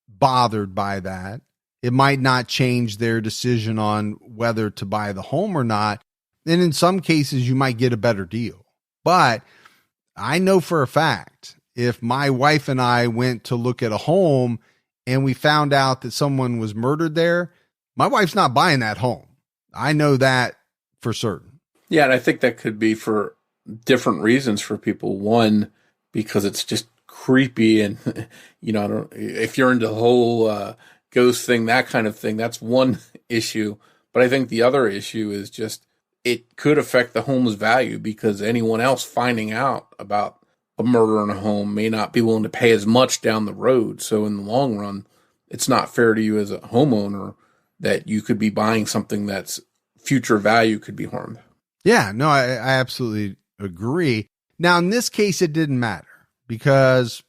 bothered by that. It might not change their decision on whether to buy the home or not. And in some cases, you might get a better deal. But I know for a fact, if my wife and I went to look at a home and we found out that someone was murdered there, my wife's not buying that home. I know that for certain. Yeah, and I think that could be for different reasons for people. One, because it's just creepy, and if you're into the whole ghost thing, that kind of thing, that's one issue. But I think the other issue is just it could affect the home's value, because anyone else finding out about a murder in a home may not be willing to pay as much down the road. So in the long run, it's not fair to you as a homeowner that you could be buying something that's future value could be harmed. Yeah, no, I absolutely agree. Now, in this case, it didn't matter because,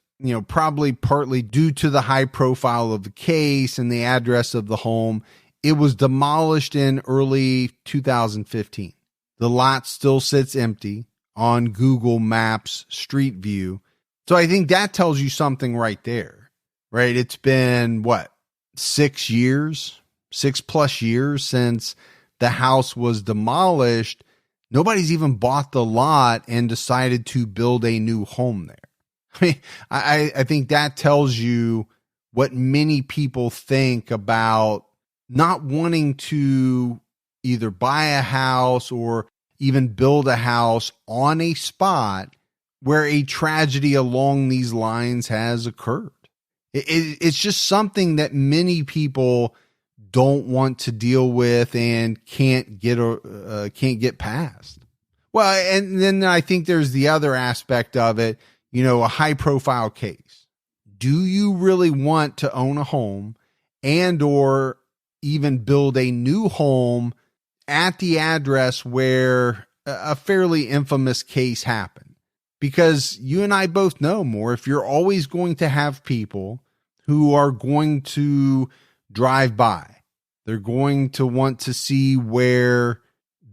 probably partly due to the high profile of the case and the address of the home, it was demolished in early 2015. The lot still sits empty on Google Maps Street View. So I think that tells you something right there, right? It's been, 6 years, 6+ years since the house was demolished, nobody's even bought the lot and decided to build a new home there. I mean, I think that tells you what many people think about not wanting to either buy a house or even build a house on a spot where a tragedy along these lines has occurred. It's just something that many people don't want to deal with and can't get past. Well, and then I think there's the other aspect of it, a high profile case. Do you really want to own a home and or even build a new home at the address where a fairly infamous case happened? Because you and I both know, more, if you're always going to have people who are going to drive by, they're going to want to see where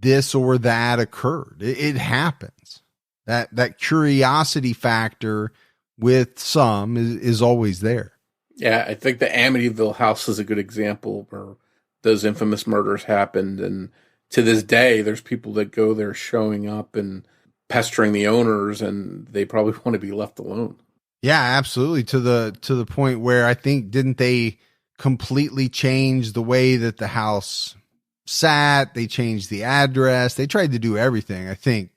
this or that occurred. It happens. That curiosity factor with some is always there. Yeah, I think the Amityville house is a good example where those infamous murders happened. And to this day, there's people that go there showing up and pestering the owners, and they probably want to be left alone. Yeah, absolutely. To the point where I think, didn't they completely change the way that the house sat? They changed the address. They tried to do everything. I think,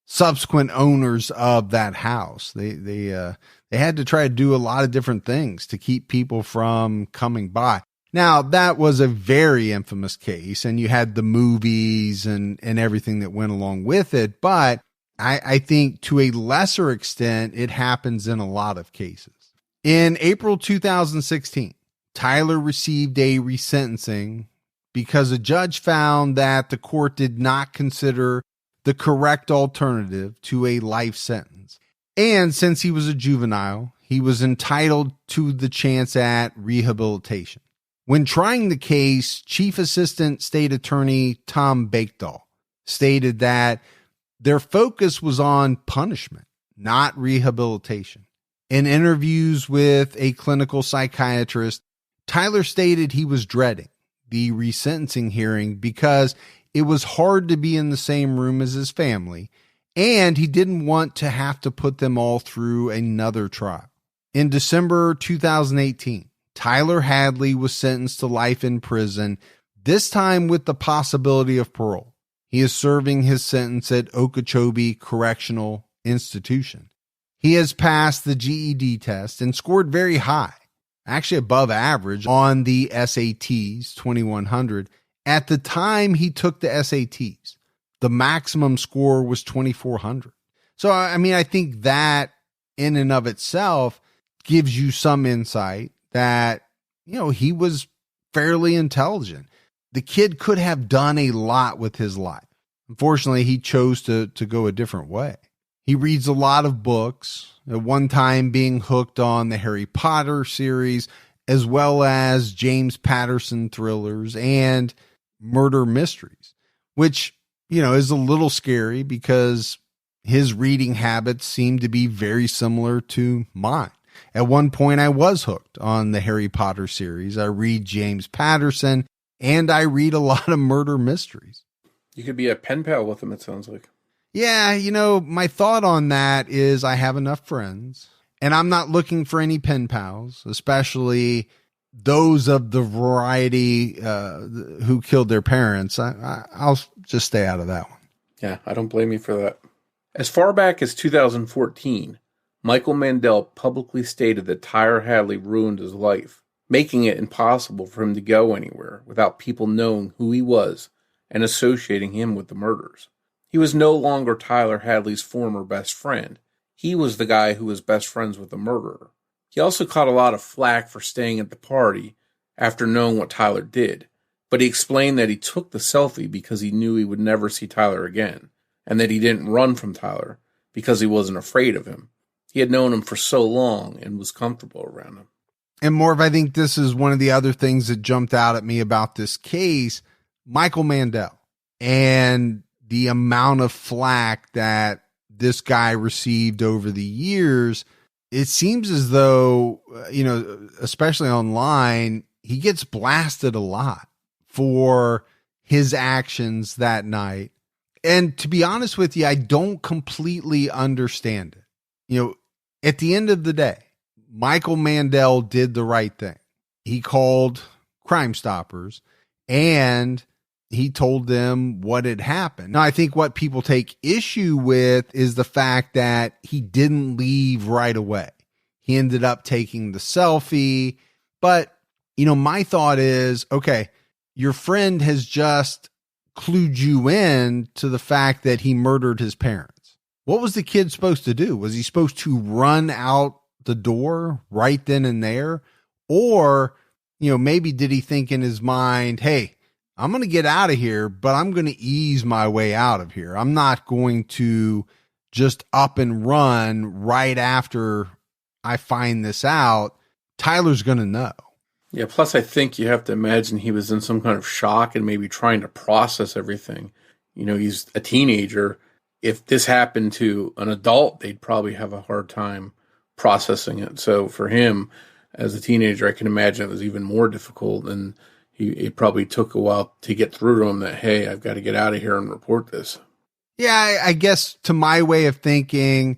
subsequent owners of that house, they had to try to do a lot of different things to keep people from coming by. Now, that was a very infamous case, and you had the movies and everything that went along with it. But I think to a lesser extent, it happens in a lot of cases. In April 2016, Tyler received a resentencing because a judge found that the court did not consider the correct alternative to a life sentence. And since he was a juvenile, he was entitled to the chance at rehabilitation. When trying the case, Chief Assistant State Attorney Tom Bakedahl stated that their focus was on punishment, not rehabilitation. In interviews with a clinical psychiatrist, Tyler stated he was dreading the resentencing hearing because it was hard to be in the same room as his family, and he didn't want to have to put them all through another trial. In December 2018, Tyler Hadley was sentenced to life in prison, this time with the possibility of parole. He is serving his sentence at Okeechobee Correctional Institution. He has passed the GED test and scored very high, actually above average, on the SATs 2100. At the time he took the SATs, the maximum score was 2400. So, I think that in and of itself gives you some insight that, he was fairly intelligent. The kid could have done a lot with his life. Unfortunately, he chose to go a different way. He reads a lot of books, at one time being hooked on the Harry Potter series, as well as James Patterson thrillers and murder mysteries, which, is a little scary because his reading habits seem to be very similar to mine. At one point, I was hooked on the Harry Potter series. I read James Patterson, and I read a lot of murder mysteries. You could be a pen pal with him, it sounds like. Yeah, my thought on that is I have enough friends, and I'm not looking for any pen pals, especially those of the variety who killed their parents. I'll just stay out of that one. Yeah, I don't blame you for that. As far back as 2014, Michael Mandel publicly stated that Tyler Hadley ruined his life, making it impossible for him to go anywhere without people knowing who he was and associating him with the murders. He was no longer Tyler Hadley's former best friend. He was the guy who was best friends with the murderer. He also caught a lot of flack for staying at the party after knowing what Tyler did, but he explained that he took the selfie because he knew he would never see Tyler again, and that he didn't run from Tyler because he wasn't afraid of him. He had known him for so long and was comfortable around him. And Morf, I think this is one of the other things that jumped out at me about this case, Michael Mandel, and the amount of flack that this guy received over the years it seems as though, especially online, he gets blasted a lot for his actions that night. And to be honest with you, I don't completely understand it. At the end of the day, Michael Mandel did the right thing. He called Crime Stoppers and he told them what had happened. Now, I think what people take issue with is the fact that he didn't leave right away. He ended up taking the selfie. But, my thought is, okay, your friend has just clued you in to the fact that he murdered his parents. What was the kid supposed to do? Was he supposed to run out the door right then and there? Or, maybe did he think in his mind, hey, I'm going to get out of here, but I'm going to ease my way out of here. I'm not going to just up and run right after I find this out. Tyler's going to know. Yeah, plus I think you have to imagine he was in some kind of shock and maybe trying to process everything. He's a teenager. If this happened to an adult, they'd probably have a hard time processing it. So for him, as a teenager, I can imagine it was even more difficult, and it probably took a while to get through to him that, hey, I've got to get out of here and report this. Yeah, I guess to my way of thinking,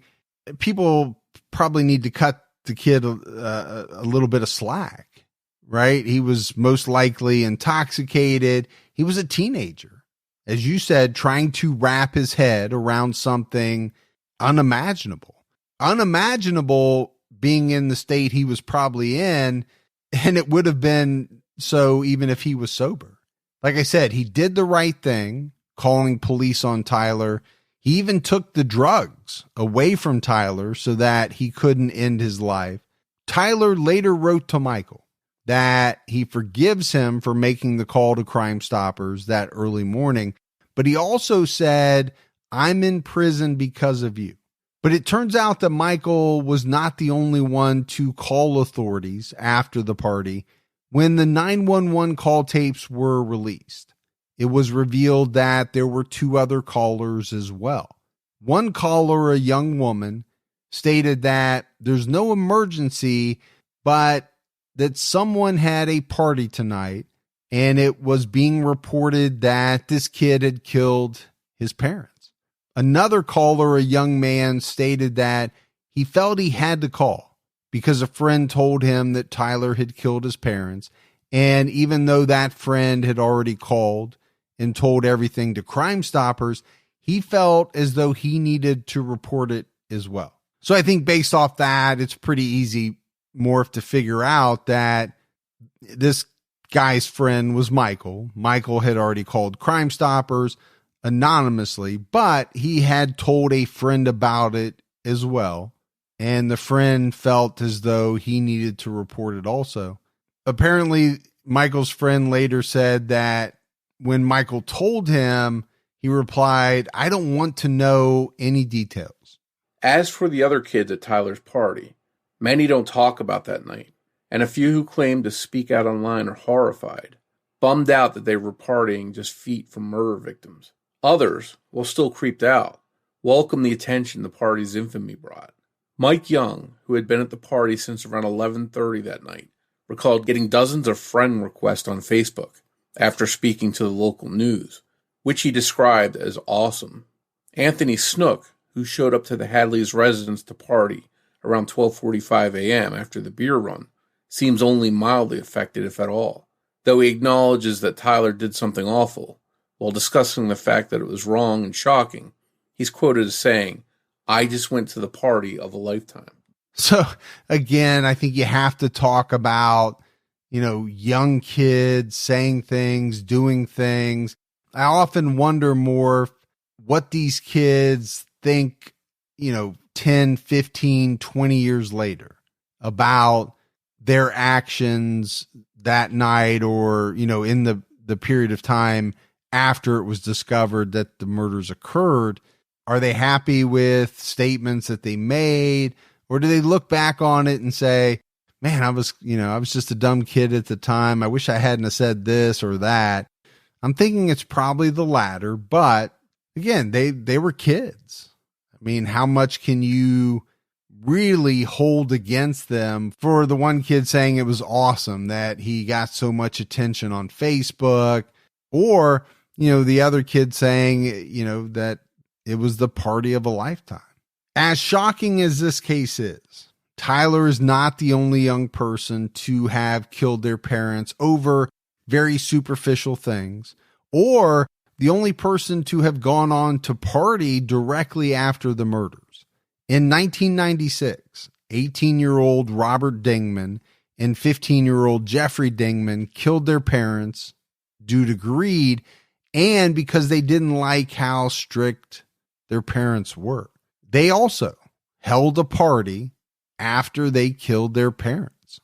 people probably need to cut the kid a little bit of slack, right? He was most likely intoxicated. He was a teenager, as you said, trying to wrap his head around something unimaginable. Unimaginable being in the state he was probably in, and it would have been so even if he was sober. Like I said, he did the right thing, calling police on Tyler. He even took the drugs away from Tyler so that he couldn't end his life. Tyler later wrote to Michael that he forgives him for making the call to Crime Stoppers that early morning, but he also said, I'm in prison because of you. But it turns out that Michael was not the only one to call authorities after the party. When the 911 call tapes were released, it was revealed that there were two other callers as well. One caller, a young woman, stated that there's no emergency, but that someone had a party tonight, and it was being reported that this kid had killed his parents. Another caller, a young man, stated that he felt he had to call because a friend told him that Tyler had killed his parents. And even though that friend had already called and told everything to Crime Stoppers, he felt as though he needed to report it as well. So I think based off that, it's pretty easy, Morf, to figure out that this guy's friend was Michael. Michael had already called Crime Stoppers anonymously, but he had told a friend about it as well. And the friend felt as though he needed to report it also. Apparently, Michael's friend later said that when Michael told him, he replied, I don't want to know any details. As for the other kids at Tyler's party, many don't talk about that night, and a few who claim to speak out online are horrified, bummed out that they were partying just feet from murder victims. Others, while still creeped out, welcome the attention the party's infamy brought. Mike Young, who had been at the party since around 11:30 that night, recalled getting dozens of friend requests on Facebook after speaking to the local news, which he described as awesome. Anthony Snook, who showed up to the Hadley's residence to party around 12:45 a.m. after the beer run, seems only mildly affected, if at all, though he acknowledges that Tyler did something awful. While discussing the fact that it was wrong and shocking, he's quoted as saying, I just went to the party of a lifetime. So again, I think you have to talk about, young kids saying things, doing things. I often wonder more what these kids think, 10, 15, 20 years later about their actions that night or, in the period of time after it was discovered that the murders occurred. Are they happy with statements that they made, or do they look back on it and say, man, I was just a dumb kid at the time. I wish I hadn't have said this or that. I'm thinking it's probably the latter, but again, they were kids. I mean, how much can you really hold against them for the one kid saying it was awesome that he got so much attention on Facebook, or, the other kid saying, that it was the party of a lifetime. As shocking as this case is, Tyler is not the only young person to have killed their parents over very superficial things, or the only person to have gone on to party directly after the murders. In 1996, 18-year-old Robert Dingman and 15-year-old Jeffrey Dingman killed their parents due to greed and because they didn't like how strict their parents were. They also held a party after they killed their parents.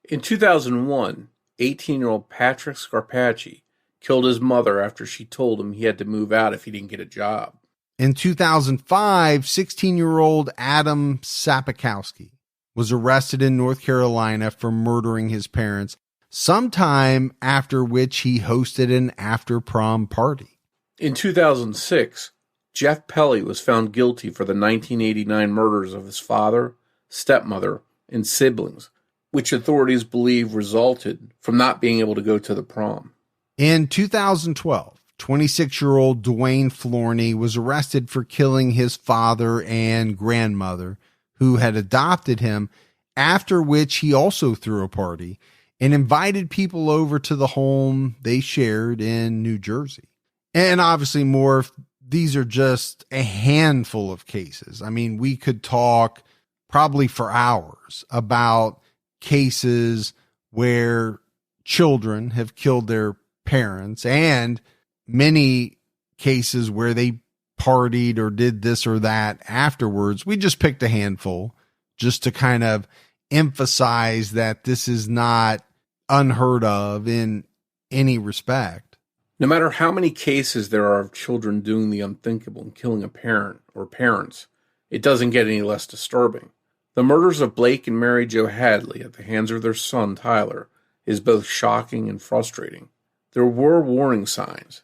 In 2001, 18-year-old Patrick Scarpacci killed his mother after she told him he had to move out if he didn't get a job. In 2005, 16-year-old Adam Sapikowski was arrested in North Carolina for murdering his parents, sometime after which he hosted an after-prom party. In 2006, Jeff Pelly was found guilty for the 1989 murders of his father, stepmother, and siblings, which authorities believe resulted from not being able to go to the prom. In 2012, 26-year-old Dwayne Florney was arrested for killing his father and grandmother, who had adopted him, after which he also threw a party and invited people over to the home they shared in New Jersey. And obviously, Morf, these are just a handful of cases. I mean, we could talk probably for hours about cases where children have killed their parents, and many cases where they partied or did this or that afterwards. We just picked a handful just to kind of emphasize that this is not unheard of in any respect. No matter how many cases there are of children doing the unthinkable and killing a parent or parents, it doesn't get any less disturbing. The murders of Blake and Mary-Jo Hadley at the hands of their son, Tyler, is both shocking and frustrating. There were warning signs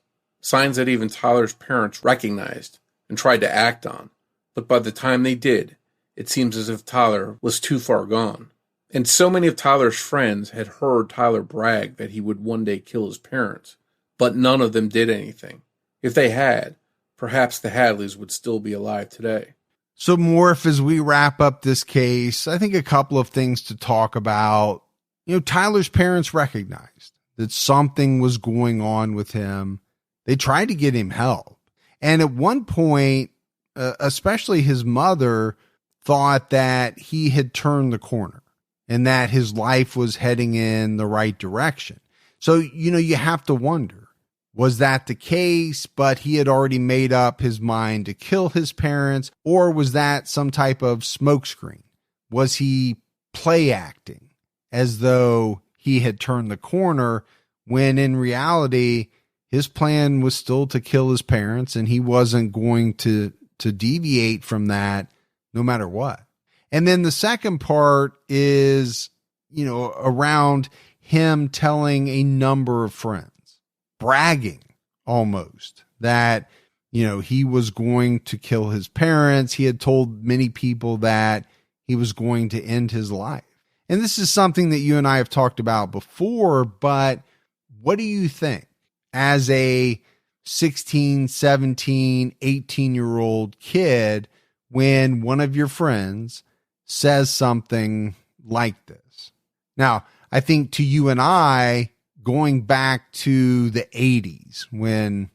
that even Tyler's parents recognized and tried to act on, but by the time they did, it seems as if Tyler was too far gone. And so many of Tyler's friends had heard Tyler brag that he would one day kill his parents, but none of them did anything. If they had, perhaps the Hadleys would still be alive today. So, Morf, as we wrap up this case, I think a couple of things to talk about. Tyler's parents recognized that something was going on with him. They tried to get him help. And at one point, especially his mother, thought that he had turned the corner and that his life was heading in the right direction. So, you have to wonder, was that the case, but he had already made up his mind to kill his parents, or was that some type of smokescreen? Was he play acting as though he had turned the corner when in reality his plan was still to kill his parents and he wasn't going to deviate from that no matter what? And then the second part is, around him telling a number of friends, bragging almost that, he was going to kill his parents. He had told many people that he was going to end his life. And this is something that you and I have talked about before, but what do you think as a 16, 17, 18-year-old kid when one of your friends says something like this? Now, I think to you and I, going back to the 80s when,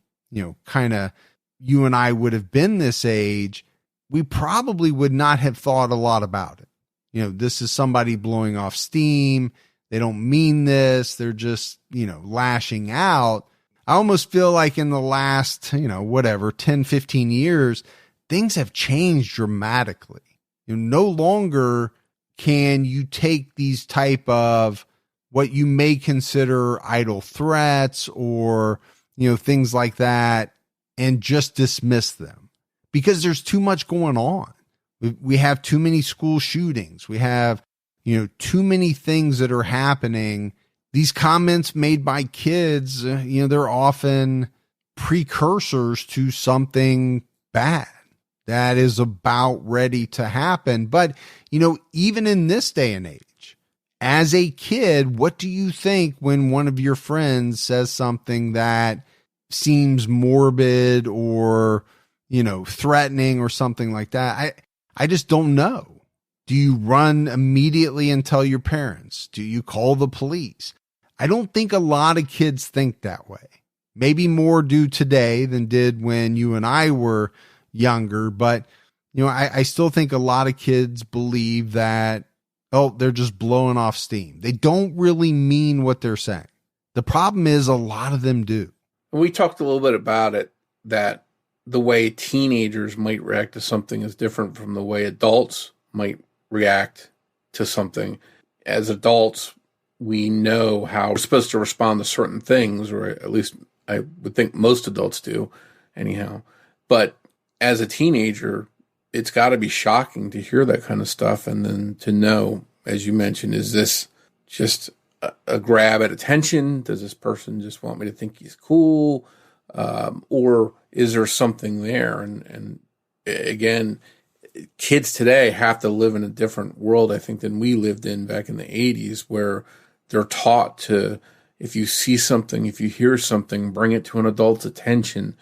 kind of you and I would have been this age, we probably would not have thought a lot about it. This is somebody blowing off steam. They don't mean this. They're just, lashing out. I almost feel like in the last, 10, 15 years, things have changed dramatically. No longer can you take these type of what you may consider idle threats or, things like that and just dismiss them because there's too much going on. We have too many school shootings. We have, too many things that are happening. These comments made by kids, they're often precursors to something bad. that is about ready to happen. But, even in this day and age, as a kid, what do you think when one of your friends says something that seems morbid or, threatening or something like that? I just don't know. Do you run immediately and tell your parents? Do you call the police? I don't think a lot of kids think that way. Maybe more do today than did when you and I were younger. But, I still think a lot of kids believe that, they're just blowing off steam. They don't really mean what they're saying. The problem is a lot of them do. We talked a little bit about it, that the way teenagers might react to something is different from the way adults might react to something. As adults, we know how we're supposed to respond to certain things, or at least I would think most adults do anyhow. But as a teenager, it's got to be shocking to hear that kind of stuff. And then to know, as you mentioned, is this just a grab at attention? Does this person just want me to think he's cool? Or is there something there? And again, kids today have to live in a different world, I think, than we lived in back in the 80s, where they're taught to, if you see something, if you hear something, bring it to an adult's attention.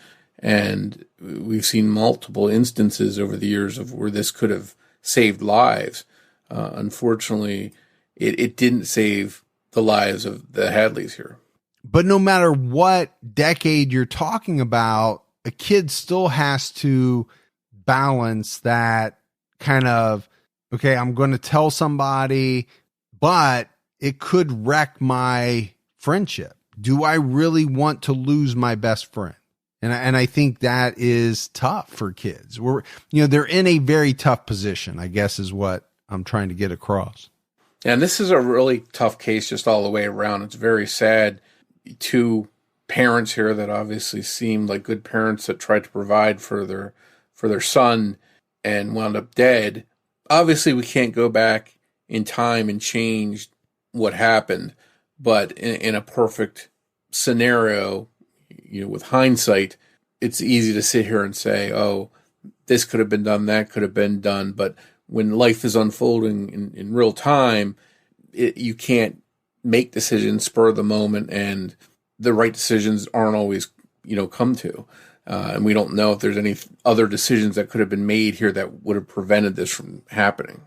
And we've seen multiple instances over the years of where this could have saved lives. Unfortunately, it didn't save the lives of the Hadleys here. But no matter what decade you're talking about, a kid still has to balance that kind of, okay, I'm going to tell somebody, but it could wreck my friendship. Do I really want to lose my best friend? And I think that is tough for kids. They're in a very tough position, I guess, is what I'm trying to get across. And this is a really tough case just all the way around. It's very sad. Two parents here that obviously seemed like good parents that tried to provide for their son and wound up dead. Obviously, we can't go back in time and change what happened, but in a perfect scenario, with hindsight, it's easy to sit here and say, this could have been done, that could have been done. But when life is unfolding in real time, you can't make decisions spur of the moment, and the right decisions aren't always, come to. And we don't know if there's any other decisions that could have been made here that would have prevented this from happening.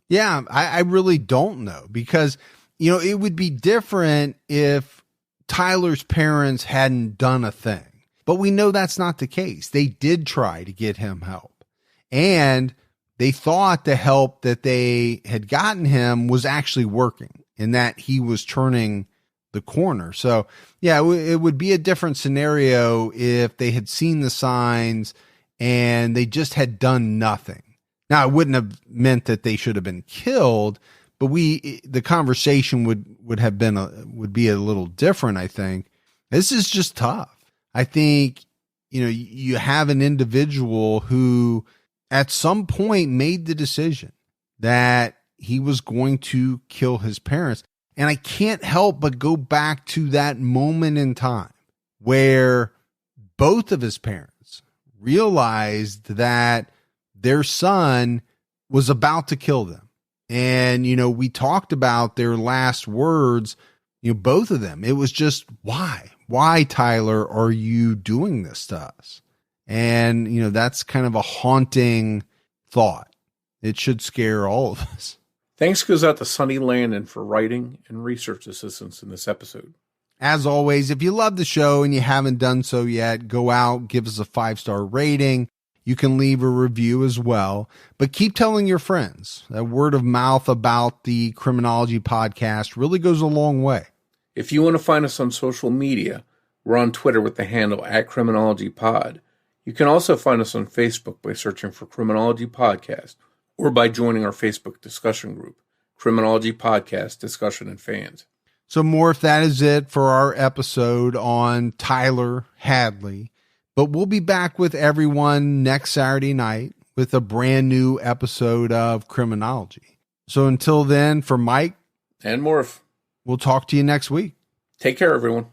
Yeah, I really don't know, because, it would be different if Tyler's parents hadn't done a thing. But we know that's not the case. They did try to get him help. And they thought the help that they had gotten him was actually working, and that he was turning the corner. So, yeah, it would be a different scenario if they had seen the signs and they just had done nothing. Now, it wouldn't have meant that they should have been killed, but the conversation would be a little different, I think. This is just tough. I think, you have an individual who at some point made the decision that he was going to kill his parents. And I can't help but go back to that moment in time where both of his parents realized that their son was about to kill them. And, we talked about their last words, both of them. It was just, why? Why, Tyler, are you doing this to us? And, that's kind of a haunting thought. It should scare all of us. Thanks goes out to Sonny Landon for writing and research assistance in this episode. As always, if you love the show and you haven't done so yet, go out, give us a 5-star rating. You can leave a review as well, but keep telling your friends. That word of mouth about the Criminology podcast really goes a long way. If you want to find us on social media, we're on Twitter with the handle @CriminologyPod. You can also find us on Facebook by searching for Criminology Podcast, or by joining our Facebook discussion group, Criminology Podcast Discussion and Fans. So, Morf, that is it for our episode on Tyler Hadley. But we'll be back with everyone next Saturday night with a brand new episode of Criminology. So until then, for Mike and Morf, we'll talk to you next week. Take care, everyone.